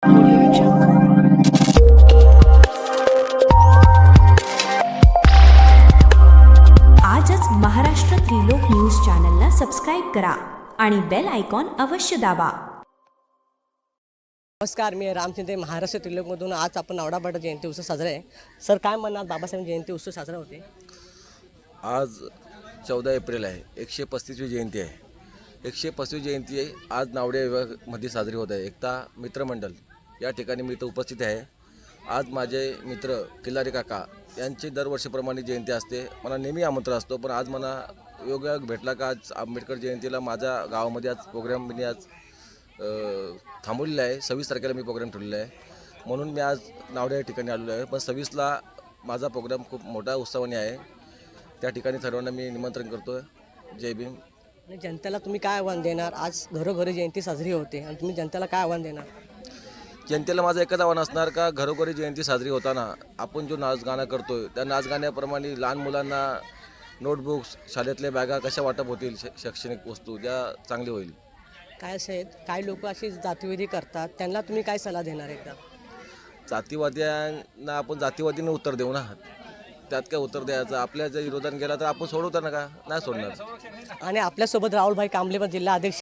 Audio Jungle. आजच Maharashtra Trilok news चॅनलला subscribe करा आणि बेल आयकॉन अवश्य दाबा. नमस्कार, मी रामचंद्र महाराष्ट्र त्रिलोकमधून. आज आपण नावडापाडा जयंती उत्सव साजरा आहे. सर, काय म्हणणार, बाबासाहेब जयंती उत्सव साजरा होते? आज 14 एप्रिल आहे. 135वी जयंती आहे. 135वी जयंती आहे आज नावडे विभागामध्ये साजरी होत आहे. एकता मित्रमंडळ या ठिकाणी मी इथं उपस्थित आहे. आज माझे मित्र किल्लारी काका यांची दरवर्षीप्रमाणे जयंती असते. मला नेहमी आमंत्रण असतो, पण आज मला योग भेटला का आज आंबेडकर जयंतीला माझ्या गावामध्ये आज प्रोग्राम मी आज थांबवलेला आहे. 26 तारखेला मी प्रोग्राम ठेवलेला आहे, म्हणून मी आज नावडे या ठिकाणी आलेलो आहे. पण 26ला माझा प्रोग्राम खूप मोठ्या उत्सवाने आहे. त्या ठिकाणी सर्वांना मी निमंत्रण करतो. जय भीम. आणि जनतेला तुम्ही काय आव्हान देणार? आज घरोघरी जयंती साजरी होते आणि तुम्ही जनतेला काय आव्हान देणार? जनतेला माझं एकच आव्हान असणार का घरोघरी जयंती साजरी होताना आपण जो नाच गाणं करतोय त्या नाच गाण्याप्रमाणे लहान मुलांना नोटबुक्स, शाळेतल्या बॅगा कशा वाटप होतील, शैक्षणिक वस्तू ज्या चांगली होईल. काय असे आहेत काही लोक अशी जातीवादी करतात, त्यांना तुम्ही काय सल्ला देणार? एकदा जातीवाद्यांना आपण जातीवादीने उत्तर देऊ ना, त्यात काय उत्तर द्यायचं? आपल्या जर विरोधात गेला तर आपण सोडवतो ना, का नाही सोडणार. आणि आपल्यासोबत राहुलभाई कांबळे, जिल्हा अध्यक्ष